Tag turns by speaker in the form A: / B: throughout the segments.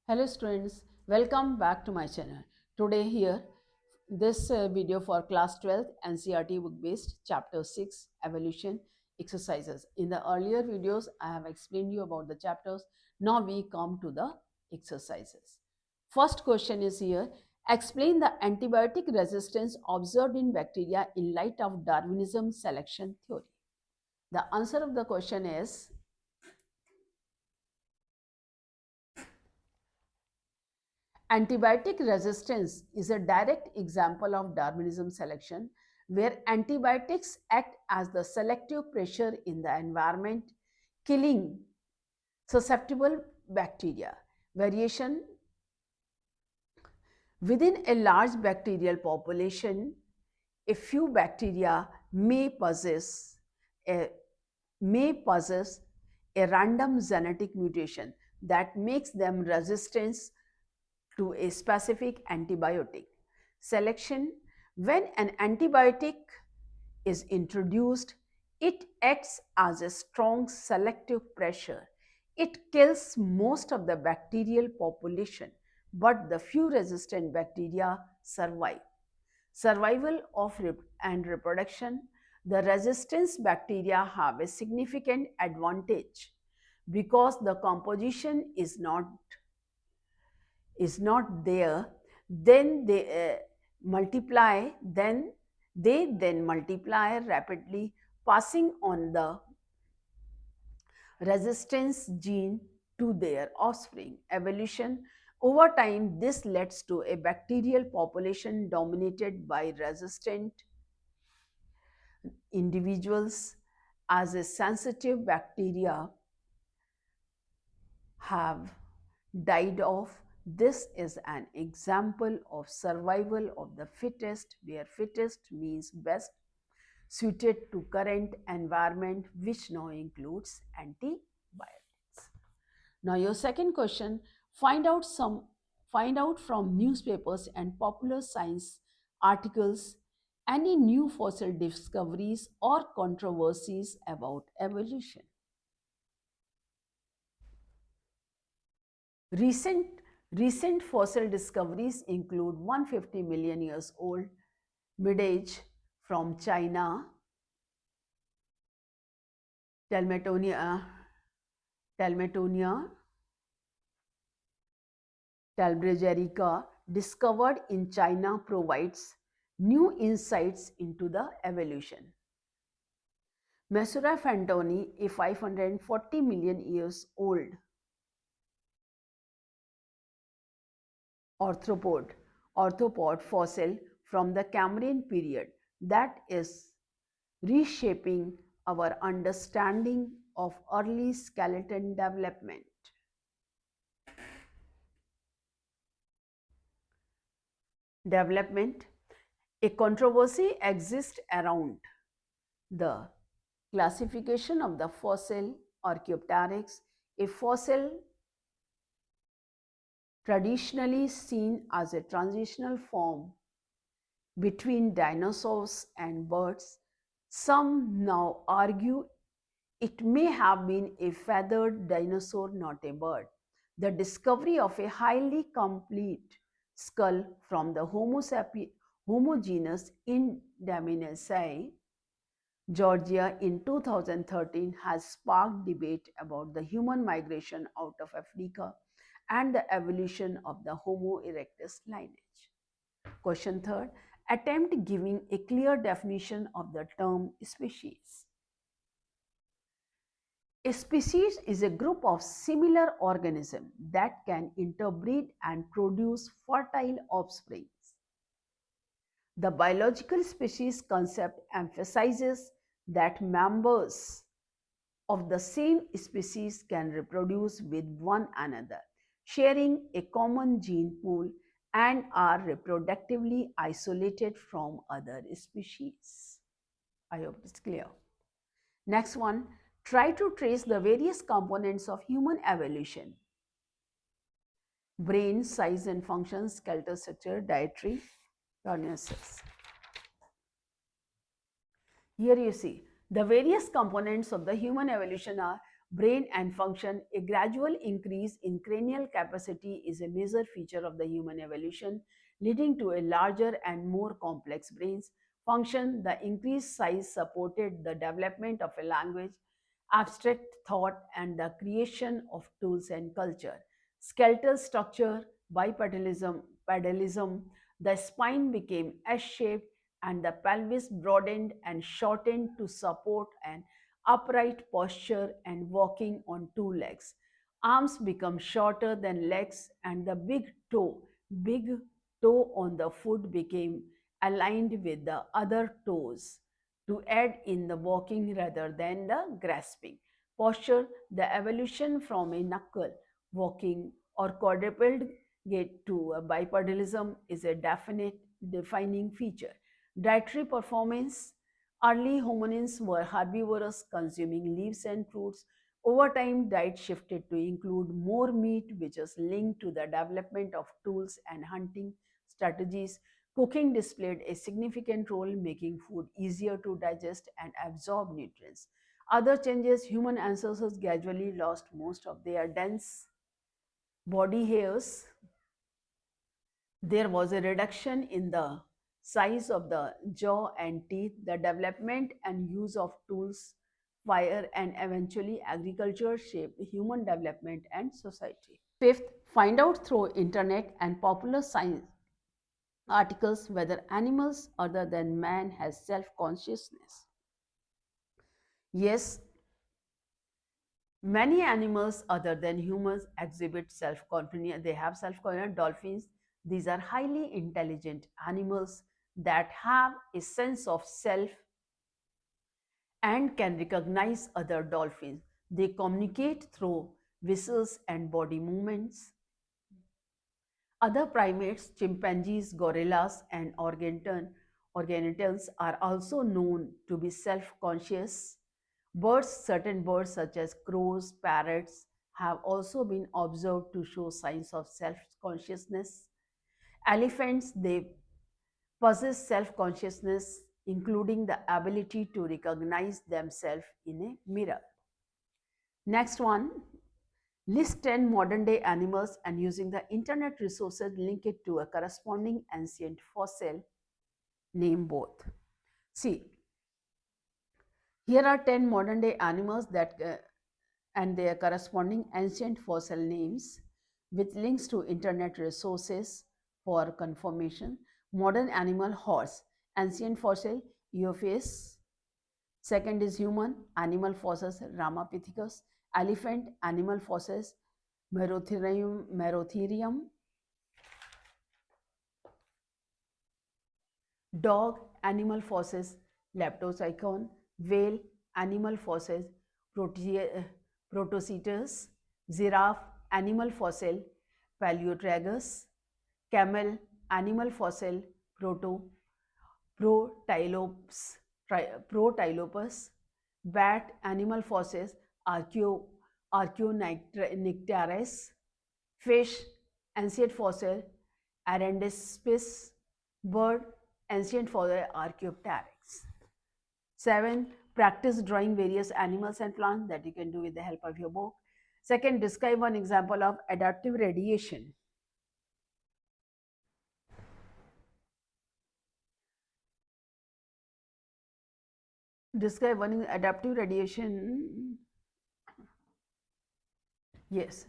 A: Hello students, welcome back to my channel. Today here, this video for class 12 NCERT book based chapter 6 evolution exercises. In the earlier videos, I have explained you about the chapters. Now we come to the exercises. First question is here, explain the antibiotic resistance observed in bacteria in light of Darwinism selection theory. The answer of the question is antibiotic resistance is a direct example of Darwinism selection, where antibiotics act as the selective pressure in the environment, killing susceptible bacteria. Variation within a large bacterial population, a few bacteria may possess a, random genetic mutation that makes them resistant to a specific antibiotic. Selection: when an antibiotic is introduced, it acts as a strong selective pressure. It kills most of the bacterial population, but the few resistant bacteria survive. Survival and reproduction: the resistance bacteria have a significant advantage because the composition is not there, then they multiply, then multiply rapidly, passing on the resistance gene to their offspring. Evolution: over time, this leads to a bacterial population dominated by resistant individuals. As a sensitive bacteria have died off, this is an example of survival of the fittest, where fittest means best suited to current environment, which now includes antibiotics. Now your second question, find out from newspapers and popular science articles any new fossil discoveries or controversies about evolution. Recent fossil discoveries include 150 million years old mid-age from China, Talmetonia talbrigerica, discovered in China, provides new insights into the evolution. Mesura fantoni, a 540 million years old arthropod fossil from the Cambrian period that is reshaping our understanding of early skeleton development. A controversy exists around the classification of the fossil Archaeopteryx, a fossil traditionally seen as a transitional form between dinosaurs and birds. Some now argue it may have been a feathered dinosaur, not a bird. The discovery of a highly complete skull from the Homo genus Indominaceae, Georgia in 2013 has sparked debate about the human migration out of Africa and the evolution of the Homo erectus lineage. Question third, attempt giving a clear definition of the term species. A species is a group of similar organisms that can interbreed and produce fertile offspring. The biological species concept emphasizes that members of the same species can reproduce with one another, sharing a common gene pool, and are reproductively isolated from other species. I hope it's clear. Next one, try to trace the various components of human evolution: brain, size and function, skeletal structure, dietary diagnosis. Here you see the various components of the human evolution are brain and function. A gradual increase in cranial capacity is a major feature of the human evolution, leading to a larger and more complex brains. Function: the increased size supported the development of a language, abstract thought, and the creation of tools and culture. Skeletal structure: bipedalism, the spine became S-shaped and the pelvis broadened and shortened to support an upright posture and walking on two legs. Arms become shorter than legs and the big toe on the foot became aligned with the other toes to aid in the walking rather than the grasping. Posture: the evolution from a knuckle walking or quadruped gait to a bipedalism is a definite defining feature. Dietary performance: early hominins were herbivorous, consuming leaves and fruits. Over time, diet shifted to include more meat, which is linked to the development of tools and hunting strategies. Cooking displayed a significant role, making food easier to digest and absorb nutrients. Other changes: human ancestors gradually lost most of their dense body hairs. There was a reduction in the size of the jaw and teeth. The development and use of tools, fire, and eventually agriculture shaped human development and society. Fifth, find out through internet and popular science articles whether animals other than man has self-consciousness. Yes, many animals other than humans exhibit self-confidence. They have self-confidence. Dolphins, these are highly intelligent animals that have a sense of self and can recognize other dolphins. They communicate through whistles and body movements. Other primates, chimpanzees, gorillas, and orangutans are also known to be self-conscious. Birds, certain birds such as crows, parrots, have also been observed to show signs of self-consciousness. Elephants, they possess self-consciousness, including the ability to recognize themselves in a mirror. Next one, list 10 modern day animals and using the internet resources link it to a corresponding ancient fossil, name both. See, here are 10 modern day animals that and their corresponding ancient fossil names with links to internet resources for confirmation. Modern animal: horse. Ancient fossil: Euophagus. Second is human animal fossils: Ramapithecus. Elephant animal fossils: Merotherium. Dog animal fossils: Leptocycon. Whale animal fossils: Protocetus. Giraffe animal fossil: Paleotragus. Camel animal fossil: Protylopes. Protylopus. Bat animal fossils: Archaeonycteris. Fish ancient fossil: Arendipus. Bird ancient fossil: Archaeopteryx. 7. Practice drawing various animals and plants that you can do with the help of your book. Second, describe one example of adaptive radiation. Describe one adaptive radiation. Yes.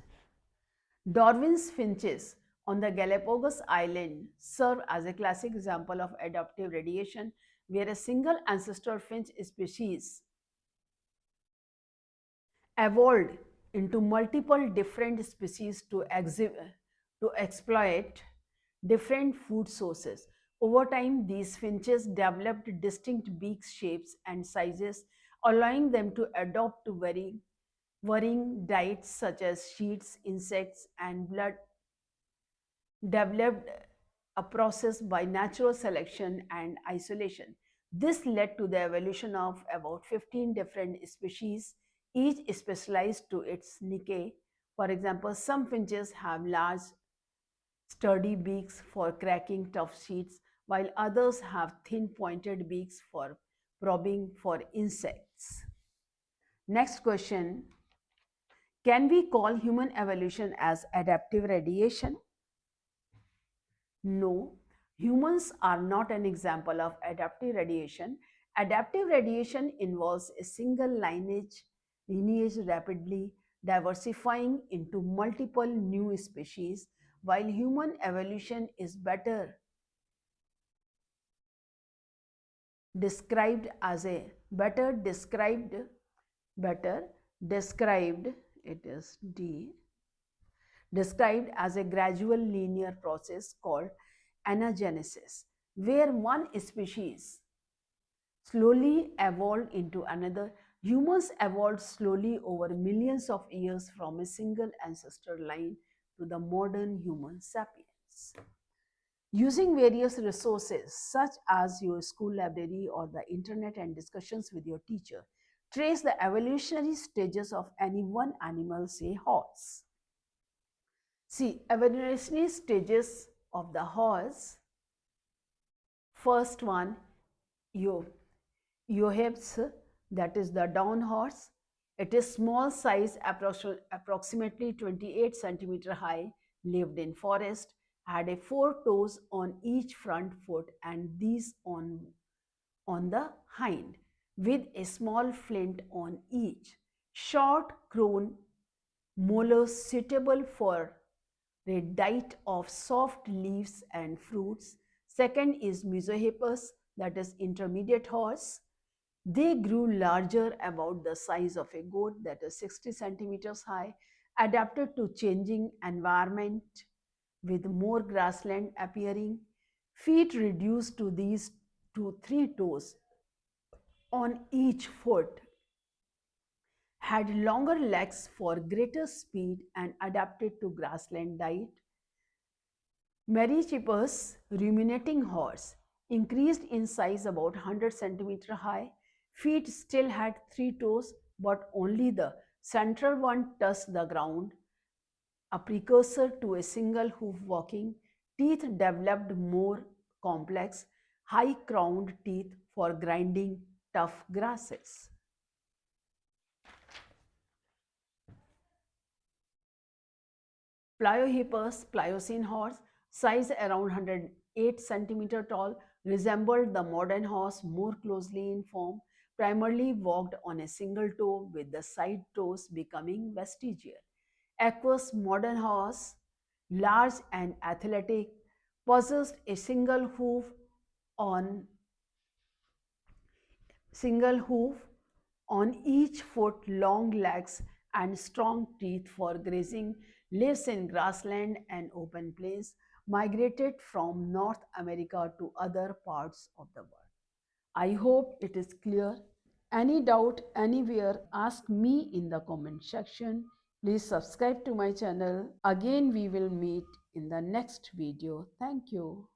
A: Darwin's finches on the Galapagos Island serve as a classic example of adaptive radiation, where a single ancestor finch species evolved into multiple different species to exploit different food sources. Over time, these finches developed distinct beak shapes and sizes, allowing them to adopt to varying diets such as seeds, insects, and blood, developed a process by natural selection and isolation. This led to the evolution of about 15 different species, each specialized to its niche. For example, some finches have large, sturdy beaks for cracking tough sheets, while others have thin, pointed beaks for probing for insects. Next question. Can we call human evolution as adaptive radiation? No, humans are not an example of adaptive radiation. Adaptive radiation involves a single lineage rapidly diversifying into multiple new species, while human evolution is described as a better described it is D described as a gradual linear process called anagenesis, where one species slowly evolved into another. Humans evolved slowly over millions of years from a single ancestor line to the modern Homo sapiens. Using various resources such as your school library or the internet and discussions with your teacher, trace the evolutionary stages of any one animal, say horse. See, evolutionary stages of the horse. First one, you Yohebs, that is the down horse. It is small size, approximately 28 centimeter high, lived in forest, had a 4 toes on each front foot and these on the hind, with a small flint on each. Short crown molars suitable for a diet of soft leaves and fruits. Second is Mesohippus, that is intermediate horse. They grew larger, about the size of a goat, that is 60 centimeters high, adapted to changing environment with more grassland appearing. Feet reduced to these to 3 toes on each foot, had longer legs for greater speed and adapted to grassland diet. Merychippus, ruminating horse, increased in size about 100 centimeter high. Feet still had 3 toes, but only the central one touched the ground, a precursor to a single hoof walking. Teeth developed more complex, high crowned teeth for grinding tough grasses. Pliohippus, Pliocene horse, size around 108 centimeter tall, resembled the modern horse more closely in form, primarily walked on a single toe with the side toes becoming vestigial. Equus, modern horse, large and athletic, possessed a on single hoof on each foot, long legs, and strong teeth for grazing, lives in grassland and open plains, migrated from North America to other parts of the world. I hope it is clear. Any doubt anywhere, ask me in the comment section. Please subscribe to my channel. Again, we will meet in the next video. Thank you.